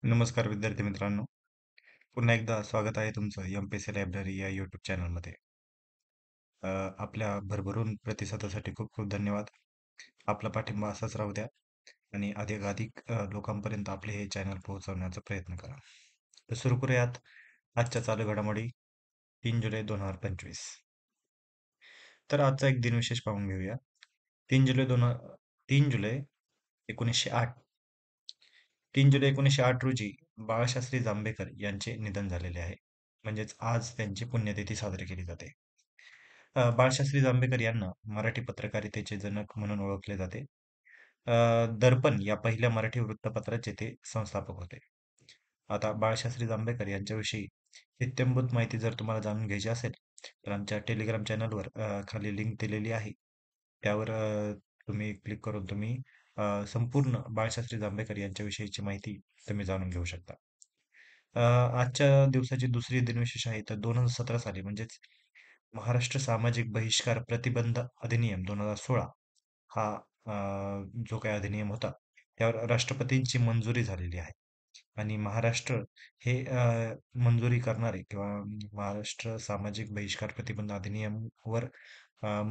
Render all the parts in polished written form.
नमस्कार विद्यार्थी मित्रांनो. पुन्हा एकदा स्वागत आहे तुमचं एम-पी-एस-सी लायब्ररी या यूट्यूब चॅनलमध्ये. आपल्या भरभरून प्रतिसादासाठी खूप खूप धन्यवाद. आपला पाठिंबा असाच राहू द्या आणि अधिकाधिक लोकांपर्यंत आपले हे चॅनल पोहोचवण्याचा प्रयत्न करा. तर सुरू करूयात आजच्या चालू घडामोडी 3 जुलै 2025. तर आजचा एक दिनविशेष पाहून घेऊया. 3 जुलै 3 जुलै 1908 3 जुलै 1908 रोजी बाळशास्त्री जांभेकर यांचे निधन झालेले आहे. म्हणजेच आज त्यांची पुण्यतिथी साजरी केली जाते. बाळशास्त्री जांभेकर यांना मराठी पत्रकारितेचे जनक म्हणून ओळखले जाते. दर्पण या पहिल्या मराठी वृत्तपत्राचे ते संस्थापक होते. आता बाळशास्त्री जांभेकर यांच्याविषयी इत्थंभूत माहिती जर तुम्हाला जाणून घ्यायची असेल, तर आमच्या टेलिग्राम चॅनलवर खाली लिंक दिलेली आहे. त्यावर तुम्ही क्लिक करून तुम्ही संपूर्ण बाळशास्त्री जांभेकर यांच्याविषयीची माहिती तुम्ही जाणून घेऊ शकता. आजच्या दिवसाची दुसरी दिनविशेष आहे तर 2017 साली म्हणजेच महाराष्ट्र सामाजिक बहिष्कार प्रतिबंध अधिनियम 2016 हा जो काही अधिनियम होता त्यावर राष्ट्रपतींची मंजुरी झालेली आहे आणि महाराष्ट्र हे मंजुरी करणारे किंवा महाराष्ट्र सामाजिक बहिष्कार प्रतिबंध अधिनियमवर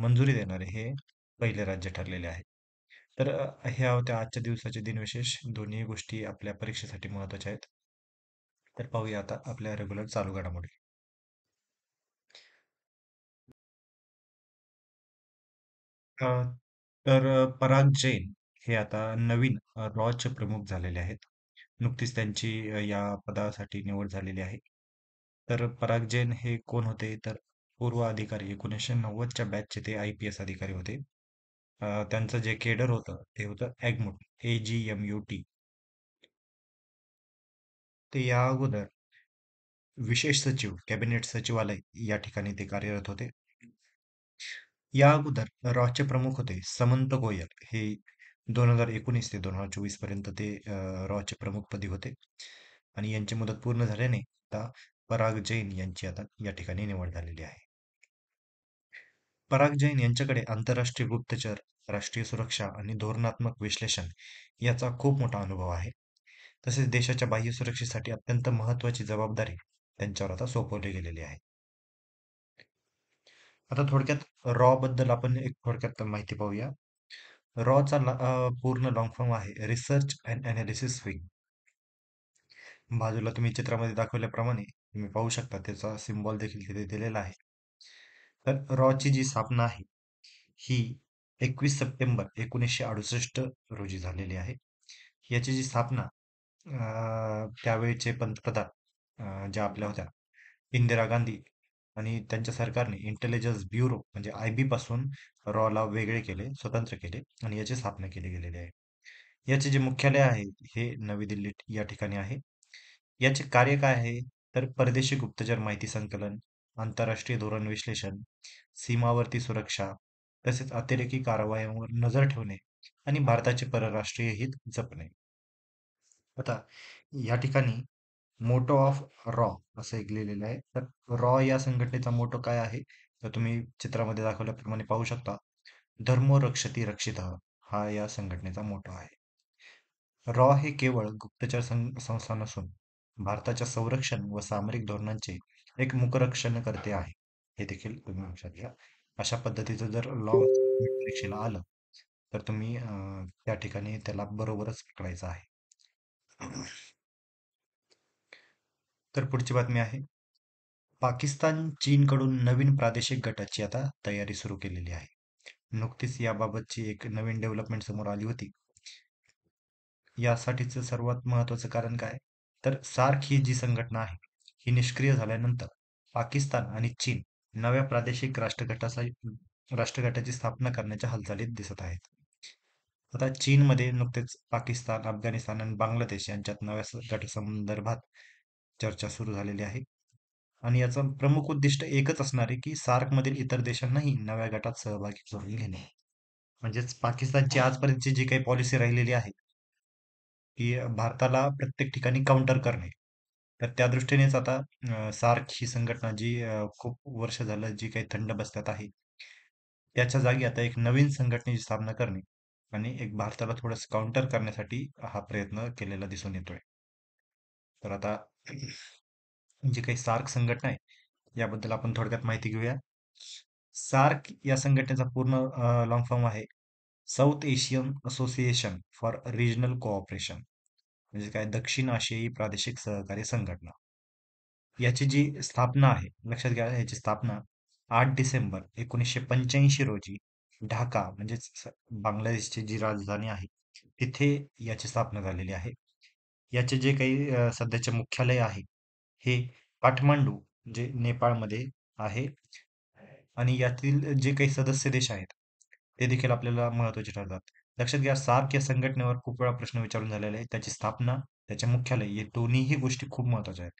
मंजुरी देणारे हे पहिले राज्य ठरलेले आहे. तर ह्या होत्या आजच्या दिवसाचे दिनविशेष. दोन्ही गोष्टी आपल्या परीक्षेसाठी महत्त्वाच्या आहेत. तर पाहूया आता आपल्या रेग्युलर चालू घडामोडी. अ, तर पराग जैन हे आता नवीन रॉचे प्रमुख झालेले आहेत. नुकतीच त्यांची या पदासाठी निवड झालेली आहे. तर पराग जैन हे कोण होते? तर पूर्व अधिकारी 1990च्या बॅचचे ते IPS अधिकारी होते. त्यांचं जे केडर होतं ते होतं ॲगमुट, AGMUT. ते या अगोदर विशेष सचिव, कॅबिनेट सचिवालय या ठिकाणी ते कार्यरत होते. या अगोदर रॉचे प्रमुख होते समंत गोयल. हे 2019 ते 2024 पर्यंत ते रॉचे प्रमुखपदी होते आणि यांची मुदत पूर्ण झाल्याने आता पराग जैन यांची आता या ठिकाणी निवड झालेली आहे. पराग जैन यांच्याकडे आंतरराष्ट्रीय गुप्तचर, राष्ट्रीय सुरक्षा आणि धोरणात्मक विश्लेषण याचा खूप मोठा अनुभव आहे. तसेच देशाच्या बाह्य सुरक्षेसाठी अत्यंत महत्त्वाची जबाबदारी त्यांच्यावर आता सोपवली गेलेली आहे. आता थोडक्यात रॉ बद्दल आपण एक थोडक्यात माहिती पाहूया. रॉचा पूर्ण लॉंग फॉर्म आहे रिसर्च अँड अनालिसिस विंग. बाजूला तुम्ही चित्रामध्ये दाखवल्याप्रमाणे तुम्ही पाहू शकता त्याचा सिम्बॉल देखील तिथे दिलेला आहे. तर रॉची जी स्थापना आहे ही 21 सप्टेंबर 1968 रोजी झालेली आहे. याची जी स्थापना त्यावेळेचे पंतप्रधान ज्या आपल्या होत्या इंदिरा गांधी आणि त्यांच्या सरकारने इंटेलिजन्स ब्युरो म्हणजे IB पासून रॉला वेगळे केले, स्वतंत्र केले आणि याची स्थापना केली गेलेली आहे. याचे जे मुख्यालय आहे हे नवी दिल्ली या ठिकाणी आहे. याचे कार्य काय आहे? तर परदेशी गुप्तचर माहिती संकलन, आंतरराष्ट्रीय धोरण विश्लेषण, सीमावर्ती सुरक्षा, तसेच अतिरेकी कारवायांवर नजर ठेवणे आणि भारताचे परराष्ट्रीय हित जपणे. आता या ठिकाणी मोटो ऑफ रॉ असं एक लिहिलेलं आहे. तर रॉ या संघटनेचा मोटो काय आहे? तर तुम्ही चित्रामध्ये दाखवल्याप्रमाणे पाहू शकता. धर्मो रक्षति रक्षितः हा या संघटनेचा मोटो आहे. रॉ हे केवळ गुप्तचर संस्था नसून भारताच्या संरक्षण व सामरिक धोरणांचे एक मुखरक्षणकर्ते आहे. हे देखील तुम्ही लक्षात घ्या. अशा पद्धतीचं जर लॉ परीक्षेला आलं तर तुम्ही त्या ठिकाणी त्याला बरोबरच पकडायचं आहे. तर पुढची बातमी आहे. पाकिस्तान चीनकडून नवीन प्रादेशिक गटाची आता तयारी सुरू केलेली आहे. नुकतीच याबाबतची एक नवीन डेव्हलपमेंट समोर आली होती. यासाठीचं सर्वात महत्त्वाचं कारण काय? तर सार्क ही जी संघटना आहे, ही निष्क्रिय झाल्यानंतर पाकिस्तान आणि चीन नव्या प्रादेशिक राष्ट्रगटाची स्थापना करण्याच्या हालचालीत दिसत आहेत. आता चीनमध्ये नुकतेच पाकिस्तान, अफगाणिस्तान आणि बांगलादेश यांच्यात नव्या गटासंदर्भात चर्चा सुरू झालेली आहे. आणि याचं प्रमुख उद्दिष्ट एकच असणार आहे, की सार्कमधील इतर देशांनाही नव्या गटात सहभागी करून घेणे. म्हणजेच पाकिस्तानची आजपर्यंतची जी काही पॉलिसी राहिलेली आहे, की भारताला प्रत्येक ठिकाणी काउंटर करणे. तर त्या दृष्टीनेच आता सार्क ही संघटना जी खूप वर्ष झालं जी काही थंड बसत्यात आहे, त्याच्या जागी आता एक नवीन संघटनेची स्थापना करणे आणि एक भारताला थोडंसं काउंटर करण्यासाठी हा प्रयत्न केलेला दिसून येतोय. तर आता जी काही सार्क संघटना आहे याबद्दल आपण थोडक्यात माहिती घेऊया. सार्क या संघटनेचा पूर्ण लॉंग फॉर्म आहे south Asian association for regional cooperation, म्हणजे काय दक्षिण आशियाई प्रादेशिक सहकार्य संघटना. याची जी स्थापना आहे, लक्षात घ्या, याची स्थापना 8 डिसेंबर 1985 रोजी ढाका म्हणजेच बांगलादेशची जी राजधानी आहे तिथे याची स्थापना झालेली आहे. याचे जे काही सध्याचे मुख्यालय आहे हे काठमांडू जे नेपाळमध्ये आहे. आणि यातील जे काही सदस्य देश आहेत ते देखील आपल्याला महत्वाचे ठरतात. लक्षात घ्या, सार्क या संघटनेवर खूप वेळा प्रश्न विचारून झालेला आहे. त्याची स्थापना, त्याचे मुख्यालय हे दोन्हीही गोष्टी खूप महत्वाच्या आहेत.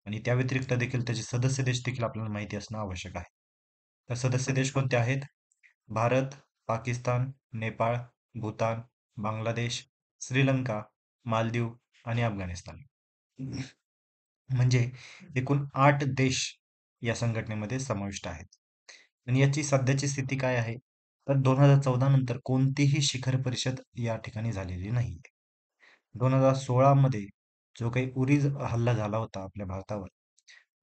आणि त्या व्यतिरिक्त देखील त्याचे सदस्य देश देखील आपल्याला माहिती असणं आवश्यक आहे. तर सदस्य देश कोणते आहेत? भारत, पाकिस्तान, नेपाळ, भूतान, बांगलादेश, श्रीलंका, मालदीव आणि अफगाणिस्तान. म्हणजे एकूण 8 देश या संघटनेमध्ये समाविष्ट आहेत. आणि याची सध्याची स्थिती काय आहे? तर 2014 नंतर कोणतीही शिखर परिषद या ठिकाणी झालेली नाही. 2016 मध्ये जो काही उरी हल्ला झाला होता आपल्या भारतावर,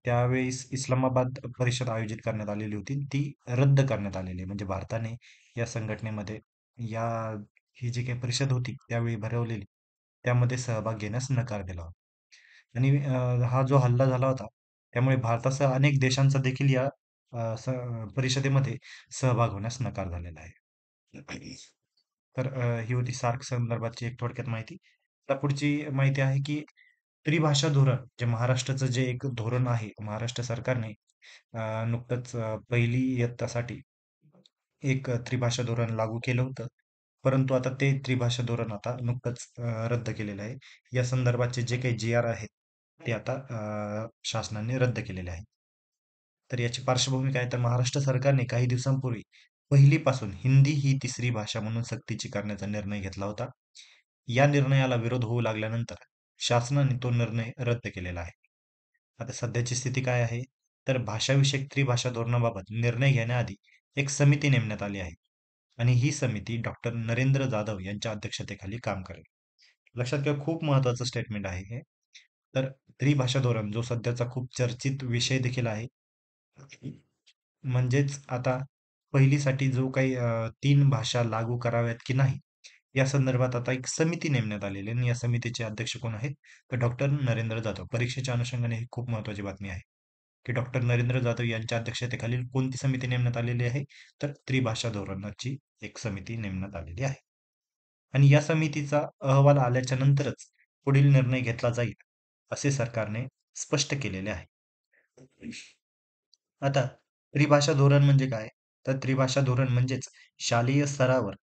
त्यावेळेस इस्लामाबाद परिषद आयोजित करण्यात आलेली होती, ती रद्द करण्यात आलेली आहे. म्हणजे भारताने या संघटनेमध्ये या ही जी काही परिषद होती त्यावेळी भरवलेली, त्यामध्ये सहभाग घेण्यास नकार दिला होता. आणि हा जो हल्ला झाला होता त्यामुळे भारतासह अनेक देशांचा देखील या परिषदेमध्ये सहभाग होण्यास नकार झालेला आहे. तर ही होती सार्क संदर्भातची एक थोडक्यात माहिती. आता पुढची माहिती आहे की त्रिभाषा धोरण, जे महाराष्ट्राचं जे एक धोरण आहे, महाराष्ट्र सरकारने नुकतंच पहिली इयत्तासाठी एक त्रिभाषा धोरण लागू केलं होतं. परंतु आता ते त्रिभाषा धोरण आता नुकतंच रद्द केलेलं आहे. या संदर्भातचे जे काही जी-आर आहेत ते आता शासनाने रद्द केलेले आहेत. तर याची पार्श्वभूमी काय, तर महाराष्ट्र सरकारने काही दिवसांपूर्वी पहिलीपासून हिंदी ही तिसरी भाषा म्हणून सक्तीची करण्याचा निर्णय घेतला होता. या निर्णयाला विरोध होऊ लागल्यानंतर शासनाने तो निर्णय रद्द केलेला आहे. आता सध्याची स्थिती काय आहे, तर भाषाविषयक त्रिभाषा धोरणाबाबत निर्णय घेण्याआधी एक समिती नेमण्यात आली आहे. आणि ही समिती डॉक्टर नरेंद्र जाधव यांच्या अध्यक्षतेखाली काम करेल. लक्षात घ्या, खूप महत्वाचं स्टेटमेंट आहे हे. तर त्रिभाषा धोरण जो सध्याचा खूप चर्चित विषय देखील आहे, म्हणजेच आता पहिलीसाठी जो काही 3 भाषा लागू कराव्यात की नाही, या संदर्भात आता एक समिती नेमण्यात आलेली आहे आणि या समितीचे अध्यक्ष कोण आहेत? तर डॉक्टर नरेंद्र जाधव. परीक्षेच्या अनुषंगाने ही खूप महत्वाची बातमी आहे की डॉक्टर नरेंद्र जाधव यांच्या अध्यक्षतेखाली कोणती समिती नेमण्यात आलेली आहे? तर त्रिभाषा धोरणाची एक समिती नेमण्यात आलेली आहे. आणि या समितीचा अहवाल आल्याच्या नंतरच पुढील निर्णय घेतला जाईल, असे सरकारने स्पष्ट केलेले आहे. आता त्रिभाषा धोरण म्हणजे काय? तर त्रिभाषा धोरण म्हणजेच शालेय स्तरावर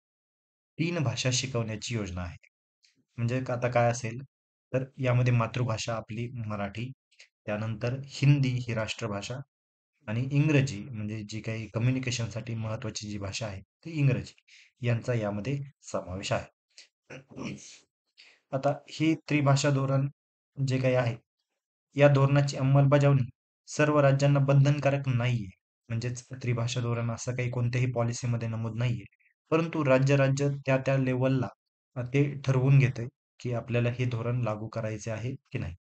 3 भाषा शिकवण्याची योजना आहे. म्हणजे आता काय असेल, तर यामध्ये मातृभाषा आपली मराठी, त्यानंतर हिंदी ही राष्ट्रभाषा आणि इंग्रजी म्हणजे जी काही कम्युनिकेशनसाठी महत्त्वाची जी भाषा आहे ती इंग्रजी, यांचा यामध्ये समावेश आहे. आता ही त्रिभाषा धोरण जे काही आहे, या धोरणाची अंमलबजावणी सर्व राज्यांना बंधनकारक नाहीये. म्हणजेच त्रिभाषा धोरण असं काही कोणत्याही पॉलिसीमध्ये नमूद नाहीये. परंतु राज्य-राज्य त्या-त्या लेव्हलला ते ठरवून घेते, की आपल्याला हे धोरण लागू करायचे आहे की नाही.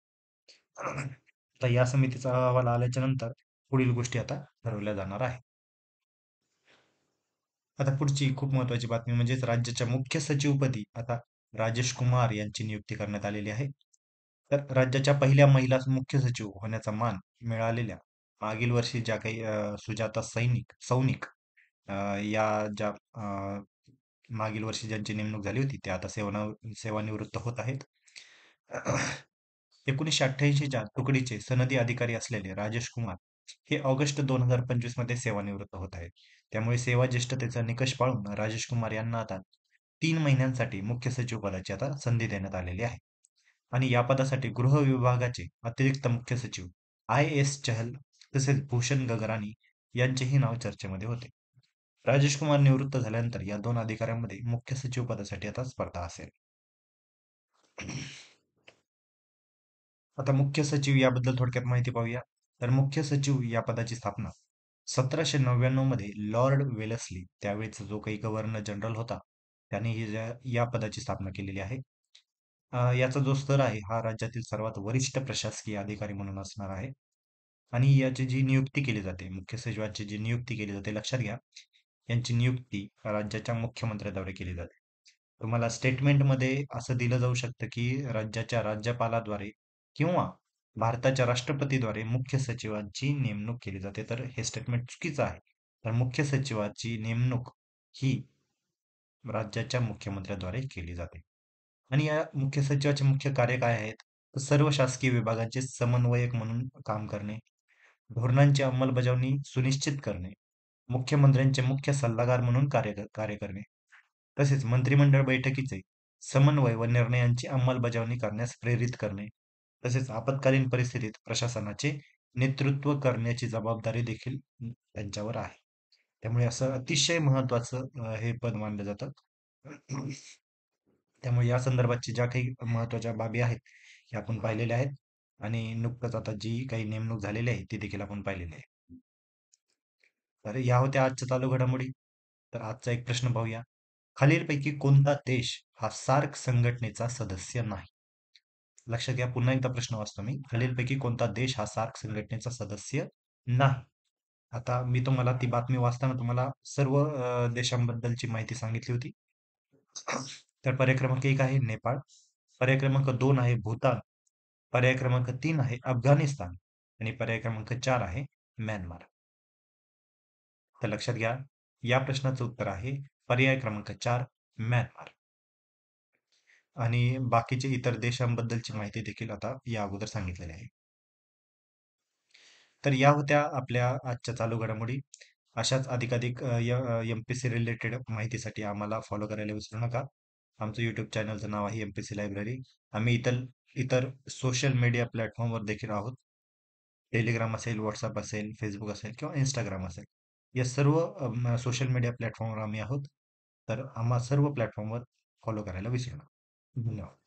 तर या समितीचा अहवाल आल्याच्या नंतर पुढील गोष्टी आता ठरवल्या जाणार आहेत. आता पुढची खूप महत्वाची बातमी म्हणजेच राज्याच्या मुख्य सचिवपदी आता राजेश कुमार यांची नियुक्ती करण्यात आलेली आहे. तर राज्याच्या पहिल्या महिला मुख्य सचिव होण्याचा मान मिळालेल्या मागील वर्षी ज्या काही सुजाता सौनिक अ, या ज्या मागील वर्षी ज्यांची नेमणूक झाली होती त्या आता सेवानिवृत्त होत आहेत. 1988च्या तुकडीचे सनदी अधिकारी असलेले राजेश कुमार हे ऑगस्ट 2025 मध्ये सेवानिवृत्त होत आहेत. त्यामुळे सेवा ज्येष्ठतेचा निकष पाळून राजेश कुमार यांना आता 3 महिन्यांसाठी मुख्य सचिव पदाची आता संधी देण्यात आलेली आहे. आणि या पदासाठी गृह विभागाचे अतिरिक्त मुख्य सचिव IS चहल तसेच भूषण गगरानी यांचेही नाव चर्चेमध्ये होते. राजेश कुमार निवृत्त झाल्यानंतर या 2 अधिकाऱ्यांमध्ये मुख्य सचिव पदासाठी आता स्पर्धा असेल. आता मुख्य सचिव याबद्दल थोडक्यात माहिती पाहूया. तर मुख्य सचिव या पदाची स्थापना 1799 मध्ये लॉर्ड वेलस्ली, त्यावेळेचा जो काही गव्हर्नर जनरल होता, त्याने या पदाची स्थापना केलेली आहे. याचा जो स्तर आहे हा राज्यातील सर्वात वरिष्ठ प्रशासकीय अधिकारी म्हणून असणार आहे. आणि याची जी नियुक्ती केली जाते, मुख्य सचिवाची जी नियुक्ती केली जाते, लक्षात घ्या, यांची नियुक्ती राज्याच्या मुख्यमंत्र्याद्वारे केली जाते. तुम्हाला स्टेटमेंटमध्ये असं दिलं जाऊ शकतं की राज्याच्या राज्यपालाद्वारे किंवा भारताच्या राष्ट्रपतीद्वारे मुख्य सचिवांची नेमणूक केली जाते. तर हे स्टेटमेंट चुकीचं आहे. तर मुख्य सचिवाची नेमणूक ही राज्याच्या मुख्यमंत्र्याद्वारे केली जाते. आणि या मुख्य सचिवाचे मुख्य कार्य काय आहेत? तर सर्व शासकीय विभागांचे समन्वयक म्हणून काम करणे, धोरणांची अंमलबजावणी सुनिश्चित करणे, मुख्यमंत्र्यांचे मुख्य सल्लागार म्हणून कार्य करणे, तसेच मंत्रिमंडळ बैठकीचे समन्वय व निर्णयांची अंमलबजावणी करण्यास प्रेरित करणे, तसेच आपत्कालीन परिस्थितीत प्रशासनाचे नेतृत्व करण्याची जबाबदारी देखील त्यांच्यावर आहे. त्यामुळे असं अतिशय महत्वाचं हे पद मानलं जातं. त्यामुळे या संदर्भातच्या ज्या काही महत्त्वाच्या बाबी आहेत, ह्या आपण पाहिलेल्या आहेत आणि नुकतंच आता जी काही नेमणूक झालेली आहे, ती देखील आपण पाहिलेली आहे. तर या होत्या आजच्या चालू घडामोडी. तर आजचा एक प्रश्न पाहूया. खालीलपैकी कोणता देश हा सार्क संघटनेचा सदस्य नाही? लक्षात घ्या, पुन्हा एकदा प्रश्न वाचतो मी. खालीलपैकी कोणता देश हा सार्क संघटनेचा सदस्य नाही? आता मी तुम्हाला ती बातमी वाचताना तुम्हाला सर्व देशांबद्दलची माहिती सांगितली होती. तर पर्याय क्रमांक 1 आहे नेपाळ, पर्याय क्रमांक 2 आहे भूतान, पर्याय क्रमांक 3 आहे अफगाणिस्तान आणि पर्याय क्रमांक 4 आहे म्यानमार. तर लक्षात घ्या, या प्रश्नाचं उत्तर आहे पर्याय क्रमांक 4 म्यानमार. आणि बाकीचे इतर देशांबद्दलची माहिती देखील आता या अगोदर सांगितलेली आहे. तर या होत्या आपल्या आजच्या चालू घडामोडी. अशाच अधिकाधिक एमपीसी रिलेटेड माहितीसाठी आम्हाला फॉलो करायला विसरू नका. आमचं यूट्यूब चॅनलचं नाव आहे एमपीसी लायब्ररी. आम्ही इतर इतर सोशल मीडिया प्लॅटफॉर्मवर देखील आहोत. टेलिग्राम असेल, व्हॉट्सअप असेल, फेसबुक असेल किंवा इंस्टाग्राम असेल. या सर्व सोशल मीडिया प्लॅटफॉर्मवर आम्ही आहोत. तर आम्हा सर्व प्लॅटफॉर्मवर फॉलो करायला विसरू नका. धन्यवाद.